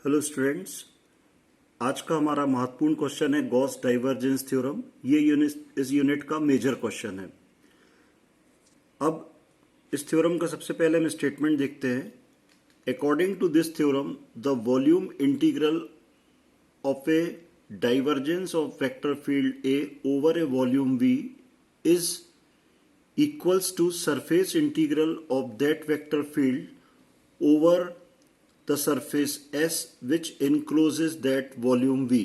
Hello students, आज का हमारा महत्वपूर्ण क्वेश्चन है गॉस डाइवर्जेंस थ्योरम। ये इस यूनिट का मेजर क्वेश्चन है। अब इस थ्योरम का सबसे पहले हम स्टेटमेंट देखते हैं। According to this theorem the volume integral of a divergence of vector field A over a volume V is equals to surface integral of that vector field over the surface S which encloses that volume V।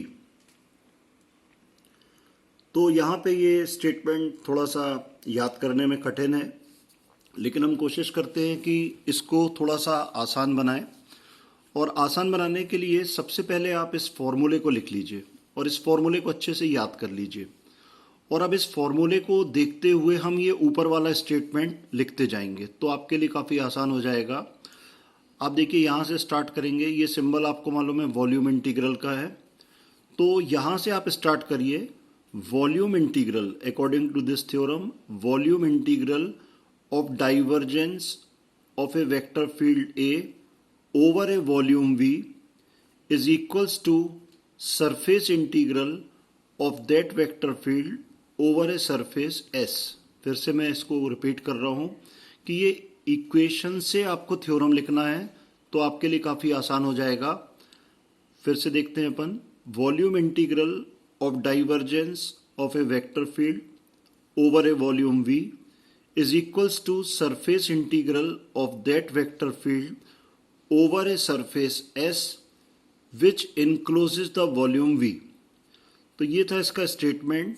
तो यहाँ पे ये statement थोड़ा सा याद करने में कठिन है, लेकिन हम कोशिश करते हैं कि इसको थोड़ा सा आसान बनाएं। और आसान बनाने के लिए सबसे पहले आप इस फॉर्मूले को लिख लीजिए और इस फॉर्मूले को अच्छे से याद कर लीजिए। और अब इस फॉर्मूले को देखते हुए हम ये ऊपर वाला स्टेटमेंट लिखते जाएंगे, तो आपके लिए काफ़ी आसान हो जाएगा। आप देखिए, यहाँ से स्टार्ट करेंगे। ये सिंबल आपको मालूम है वॉल्यूम इंटीग्रल का है, तो यहाँ से आप स्टार्ट करिए। Volume integral according to this theorem, volume integral of divergence of a vector field A over a volume V is equals to surface integral of that vector field over a surface S. फिर से मैं इसको repeat कर रहा हूँ कि ये equation से आपको थ्योरम लिखना है, तो आपके लिए काफ़ी आसान हो जाएगा। फिर से देखते हैं अपन। Volume integral of divergence of a vector field over a volume V is equals to surface integral of that vector field over a surface S which encloses the volume V. तो ये था इसका स्टेटमेंट।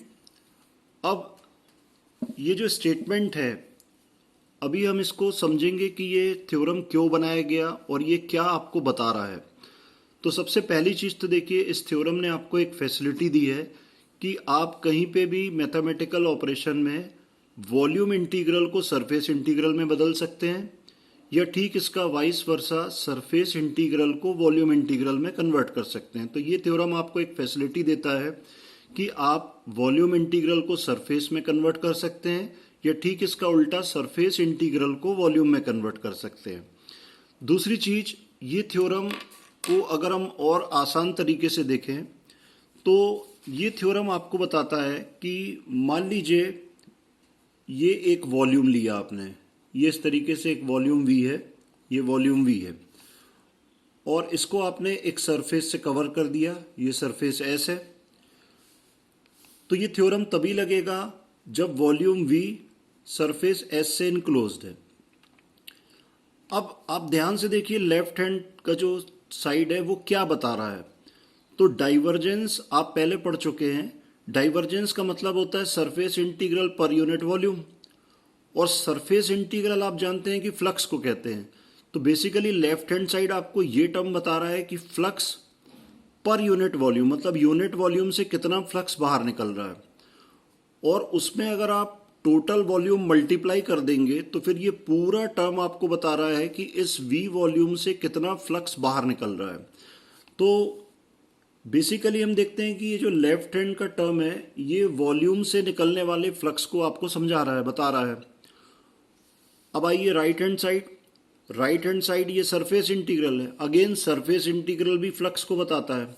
अब ये जो statement है, अभी हम इसको समझेंगे कि ये थ्योरम क्यों बनाया गया और ये क्या आपको बता रहा है। तो सबसे पहली चीज़ तो देखिए, इस थ्योरम ने आपको एक फैसिलिटी दी है कि आप कहीं पे भी मैथमेटिकल ऑपरेशन में वॉल्यूम इंटीग्रल को सरफेस इंटीग्रल में बदल सकते हैं, या ठीक इसका वाइस वर्सा सरफेस इंटीग्रल को वॉल्यूम इंटीग्रल में कन्वर्ट कर सकते हैं। तो ये थ्योरम आपको एक फैसिलिटी देता है कि आप वॉल्यूम इंटीग्रल को सरफेस में कन्वर्ट कर सकते हैं, या ठीक इसका उल्टा सरफेस इंटीग्रल को वॉल्यूम में कन्वर्ट कर सकते हैं। दूसरी चीज, ये थ्योरम को अगर हम और आसान तरीके से देखें तो ये थ्योरम आपको बताता है कि मान लीजिए ये एक वॉल्यूम लिया आपने, ये इस तरीके से एक वॉल्यूम वी है, ये वॉल्यूम वी है, और इसको आपने एक सरफेस से कवर कर दिया, ये सरफेस एस है। तो ये थ्योरम तभी लगेगा जब वॉल्यूम वी सरफेस एस से इनक्लोज्ड है। अब आप ध्यान से देखिए, लेफ्ट हैंड का जो साइड है वो क्या बता रहा है। तो डाइवर्जेंस आप पहले पढ़ चुके हैं। डाइवर्जेंस का मतलब होता है surface integral per unit volume, और सरफेस इंटीग्रल आप जानते हैं कि फ्लक्स को कहते हैं। तो बेसिकली लेफ्ट हैंड साइड आपको ये टर्म बता रहा है कि फ्लक्स पर यूनिट वॉल्यूम, मतलब यूनिट वॉल्यूम से कितना फ्लक्स बाहर निकल रहा है। और उसमें अगर आप टोटल वॉल्यूम मल्टीप्लाई कर देंगे तो फिर ये पूरा टर्म आपको बता रहा है कि इस V वॉल्यूम से कितना फ्लक्स बाहर निकल रहा है। तो बेसिकली हम देखते हैं कि ये जो लेफ्ट हैंड का टर्म है, ये वॉल्यूम से निकलने वाले फ्लक्स को आपको समझा रहा है, बता रहा है। अब आइए right hand side. Right hand side ये सरफेस इंटीग्रल है। अगेन सरफेस इंटीग्रल भी फ्लक्स को बताता है।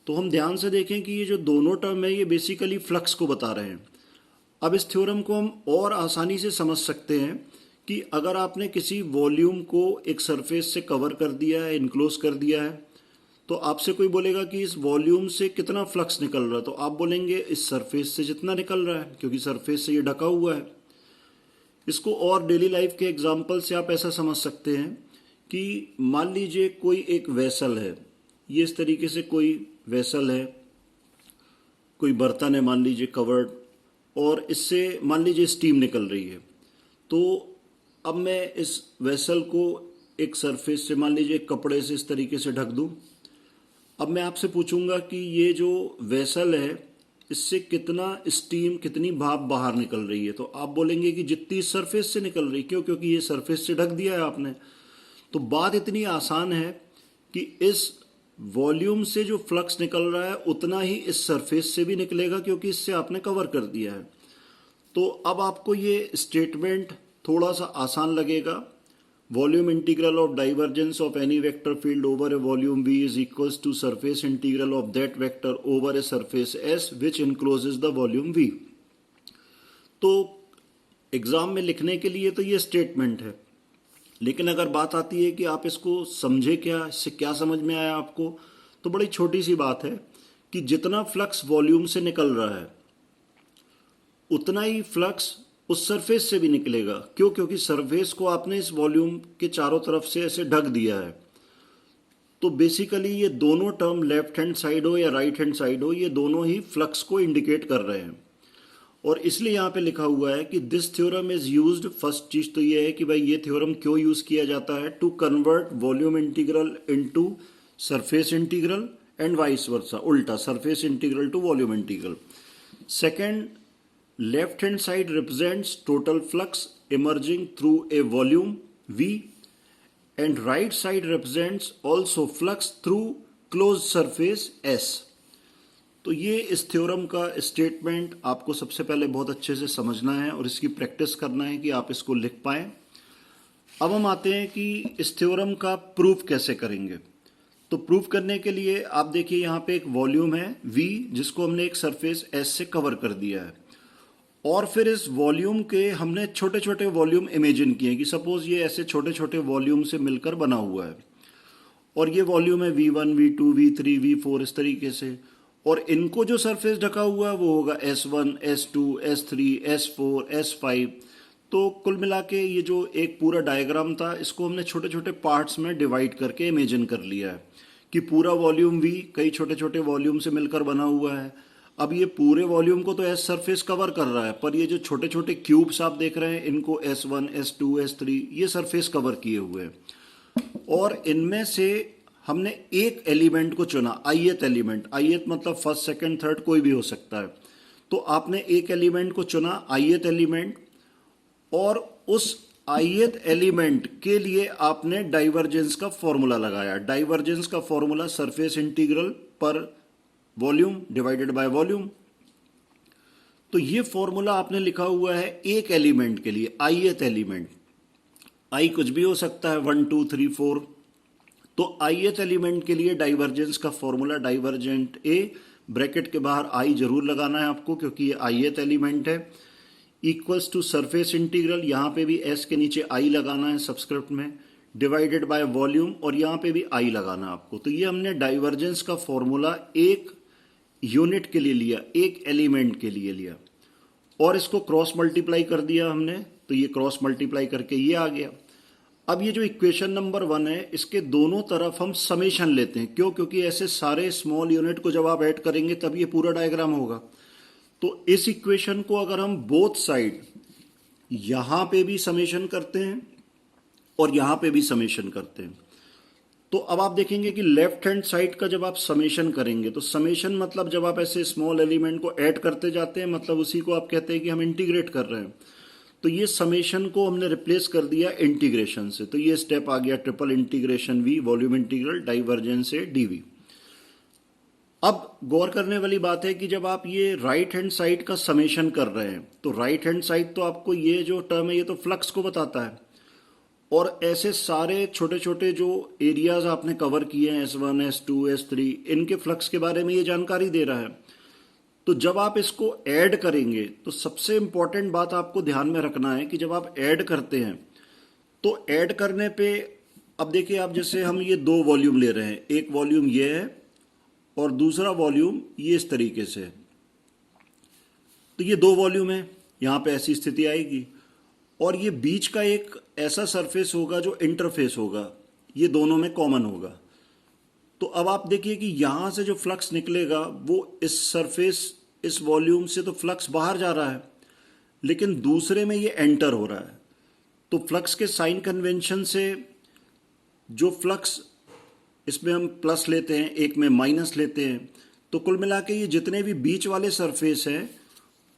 तो हम ध्यान से देखें कि ये जो दोनों टर्म है ये बेसिकली फ्लक्स को बता रहे हैं। अब इस थ्योरम को हम और आसानी से समझ सकते हैं कि अगर आपने किसी वॉल्यूम को एक सरफेस से कवर कर दिया है, इनक्लोज कर दिया है, तो आपसे कोई बोलेगा कि इस वॉल्यूम से कितना फ्लक्स निकल रहा है, तो आप बोलेंगे इस सरफेस से जितना निकल रहा है, क्योंकि सरफेस से ये ढका हुआ है। इसको और डेली लाइफ के एग्जाम्पल से आप ऐसा समझ सकते हैं कि मान लीजिए कोई एक वेसल है, ये इस तरीके से कोई वेसल है, कोई बर्तन है मान लीजिए कवर्ड, और इससे मान लीजिए स्टीम निकल रही है। तो अब मैं इस वेसल को एक सरफेस से मान लीजिए एक कपड़े से इस तरीके से ढक दूं। अब मैं आपसे पूछूंगा कि ये जो वेसल है इससे कितना स्टीम, कितनी भाप बाहर निकल रही है, तो आप बोलेंगे कि जितनी इस सरफेस से निकल रही। क्यों? क्योंकि ये सरफेस से ढक दिया है आपने। तो बात इतनी आसान है कि इस वॉल्यूम से जो फ्लक्स निकल रहा है उतना ही इस सरफेस से भी निकलेगा, क्योंकि इससे आपने कवर कर दिया है। तो अब आपको ये स्टेटमेंट थोड़ा सा आसान लगेगा। Volume integral of divergence of any vector field over a volume V is equals to surface integral of that vector over a surface S which encloses the volume V। तो एग्जाम में लिखने के लिए तो ये स्टेटमेंट है, लेकिन अगर बात आती है कि आप इसको समझे क्या, इससे क्या समझ में आया आपको, तो बड़ी छोटी सी बात है कि जितना फ्लक्स वॉल्यूम से निकल रहा है उतना ही फ्लक्स उस सरफेस से भी निकलेगा। क्यों? क्योंकि सरफेस को आपने इस वॉल्यूम के चारों तरफ से ऐसे ढक दिया है। तो बेसिकली ये दोनों टर्म लेफ्ट हैंड साइड हो या राइट हैंड साइड हो, ये दोनों ही फ्लक्स को इंडिकेट कर रहे हैं। और इसलिए यहाँ पे लिखा हुआ है कि this theorem is used, first चीज तो ये है कि भाई ये थ्योरम क्यों यूज किया जाता है, to convert volume integral into surface integral and vice versa, उल्टा surface integral to volume integral. Second, left hand side represents total flux emerging through a volume V and right side represents also flux through close surface S। तो ये इस theorem का statement आपको सबसे पहले बहुत अच्छे से समझना है और इसकी प्रैक्टिस करना है कि आप इसको लिख पाएं। अब हम आते हैं कि इस थ्योरम का प्रूफ कैसे करेंगे। तो प्रूफ करने के लिए आप देखिए यहाँ पे एक वॉल्यूम है V जिसको हमने एक सरफेस S से कवर कर दिया है, और फिर इस वॉल्यूम के हमने छोटे छोटे वॉल्यूम इमेजिन किए कि सपोज ये ऐसे छोटे छोटे वॉल्यूम से मिलकर बना हुआ है, और ये वॉल्यूम है V1, V2, V3, V4 इस तरीके से, और इनको जो सरफेस ढका हुआ है वो होगा S1, S2, S3, S4, S5। तो कुल मिला के ये जो एक पूरा डायग्राम था इसको हमने छोटे छोटे पार्ट्स में डिवाइड करके इमेजिन कर लिया है कि पूरा वॉल्यूम V कई छोटे छोटे वॉल्यूम से मिलकर बना हुआ है। अब ये पूरे वॉल्यूम को तो S सरफेस कवर कर रहा है, पर ये जो छोटे छोटे क्यूब्स आप देख रहे हैं इनको S1, S2, S3 ये सरफेस कवर किए हुए हैं, और इनमें से हमने एक एलिमेंट को चुना, ith एलिमेंट। ith मतलब फर्स्ट, सेकंड, थर्ड कोई भी हो सकता है। तो आपने एक एलिमेंट को चुना, ith एलिमेंट, और उस ith एलिमेंट के लिए आपने डाइवर्जेंस का फॉर्मूला लगाया। डाइवर्जेंस का फॉर्मूला सरफेस इंटीग्रल पर वॉल्यूम डिवाइडेड बाय वॉल्यूम। तो ये फॉर्मूला आपने लिखा हुआ है एक एलिमेंट के लिए, ith एलिमेंट। I कुछ भी हो सकता है, 1, 2, 3, 4। तो ith एलिमेंट के लिए डाइवर्जेंस का फॉर्मूला, डाइवर्जेंट A, ब्रैकेट के बाहर I जरूर लगाना है आपको क्योंकि ये ith एलिमेंट है, इक्वल्स टू सरफेस इंटीग्रल, यहाँ पे भी S के नीचे I लगाना है सब्सक्रिप्ट में, डिवाइडेड बाय वॉल्यूम, और यहाँ पे भी I लगाना है आपको। तो ये हमने डाइवर्जेंस का फॉर्मूला एक यूनिट के लिए लिया, एक एलिमेंट के लिए लिया, और इसको क्रॉस मल्टीप्लाई कर दिया हमने। तो ये क्रॉस मल्टीप्लाई करके ये आ गया। अब ये जो इक्वेशन नंबर 1 है इसके दोनों तरफ हम समेशन लेते हैं। क्यों? क्योंकि ऐसे सारे स्मॉल यूनिट को जब आप ऐड करेंगे तब ये पूरा डायग्राम होगा। तो इस इक्वेशन को अगर हम बोथ साइड यहां पे भी समेशन करते हैं और यहां पे भी समेशन करते हैं, तो अब आप देखेंगे कि लेफ्ट हैंड साइड का जब आप समेशन करेंगे, तो समेशन मतलब जब आप ऐसे स्मॉल एलिमेंट को ऐड करते जाते हैं, मतलब उसी को आप कहते हैं कि हम इंटीग्रेट कर रहे हैं। तो ये समेशन को हमने रिप्लेस कर दिया इंटीग्रेशन से। तो ये स्टेप आ गया triple integration V, volume integral divergence से dV। अब गौर करने वाली बात है कि जब आप ये राइट हैंड साइड का समेशन कर रहे हैं, तो राइट हैंड साइड तो आपको ये जो टर्म है ये तो फ्लक्स को बताता है, और ऐसे सारे छोटे छोटे जो एरियाज आपने कवर किए हैं S1, S2, S3, इनके फ्लक्स के बारे में ये जानकारी दे रहा है। तो जब आप इसको ऐड करेंगे तो सबसे इंपॉर्टेंट बात आपको ध्यान में रखना है कि जब आप ऐड करते हैं तो ऐड करने पे, अब देखिए आप जैसे हम ये दो वॉल्यूम ले रहे हैं, एक वॉल्यूम ये है और दूसरा वॉल्यूम ये इस तरीके से। तो ये दो वॉल्यूम है, यहाँ पे ऐसी स्थिति आएगी, और ये बीच का एक ऐसा सरफेस होगा जो इंटरफेस होगा, ये दोनों में कॉमन होगा। तो अब आप देखिए कि यहां से जो फ्लक्स निकलेगा वो इस सरफेस, इस वॉल्यूम से तो फ्लक्स बाहर जा रहा है, लेकिन दूसरे में ये एंटर हो रहा है। तो फ्लक्स के साइन कन्वेंशन से जो फ्लक्स, इसमें हम प्लस लेते हैं, एक में माइनस लेते हैं, तो कुल मिला के ये जितने भी बीच वाले सरफेस हैं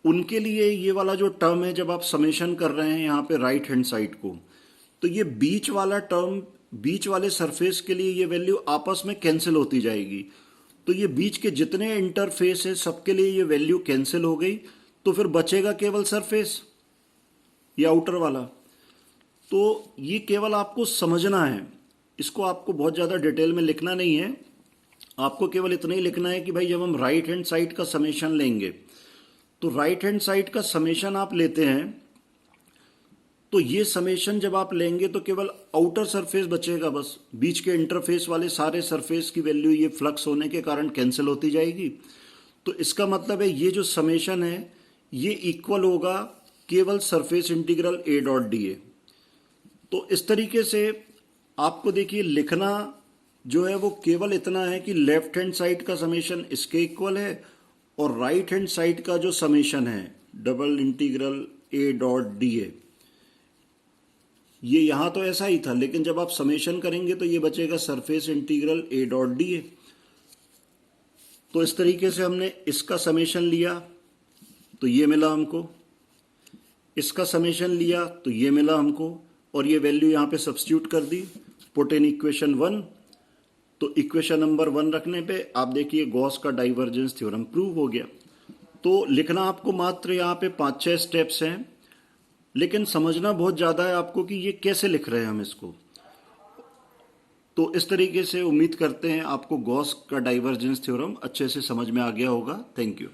उनके लिए ये वाला जो टर्म है, जब आप समेशन कर रहे हैं यहाँ पे राइट हैंड साइड को, तो ये बीच वाला टर्म, बीच वाले सरफेस के लिए ये वैल्यू आपस में कैंसिल होती जाएगी। तो ये बीच के जितने इंटरफेस है सबके लिए ये वैल्यू कैंसिल हो गई, तो फिर बचेगा केवल सरफेस या आउटर वाला। तो ये केवल आपको समझना है, इसको आपको बहुत ज़्यादा डिटेल में लिखना नहीं है। आपको केवल इतना ही लिखना है कि भाई जब हम राइट हैंड साइड का समेशन लेंगे तो राइट हैंड साइड का समेशन आप लेते हैं तो ये समेशन जब आप लेंगे तो केवल आउटर सरफेस बचेगा, बस बीच के इंटरफेस वाले सारे सरफेस की वैल्यू ये फ्लक्स होने के कारण कैंसिल होती जाएगी। तो इसका मतलब है ये जो समेशन है ये इक्वल होगा केवल surface integral A dot D A. तो इस तरीके से आपको देखिए लिखना जो है वो केवल इतना है कि लेफ्ट हैंड साइड का समेशन इसके इक्वल है और राइट हैंड साइड का जो समेशन है double integral A dot D A, ये यहां तो ऐसा ही था, लेकिन जब आप समेशन करेंगे तो ये बचेगा surface integral A dot D A. तो इस तरीके से हमने इसका समेशन लिया तो ये मिला हमको, इसका समेशन लिया तो ये मिला हमको, और ये वैल्यू यहां पे सब्स्टिट्यूट कर दी, पुट इन इक्वेशन 1। तो इक्वेशन नंबर 1 रखने पे आप देखिए गॉस का डाइवर्जेंस थ्योरम प्रूव हो गया। तो लिखना आपको मात्र यहाँ पे 5-6 स्टेप्स हैं, लेकिन समझना बहुत ज़्यादा है आपको कि ये कैसे लिख रहे हैं हम इसको। तो इस तरीके से उम्मीद करते हैं आपको गॉस का डाइवर्जेंस थ्योरम अच्छे से समझ में आ गया होगा। Thank you.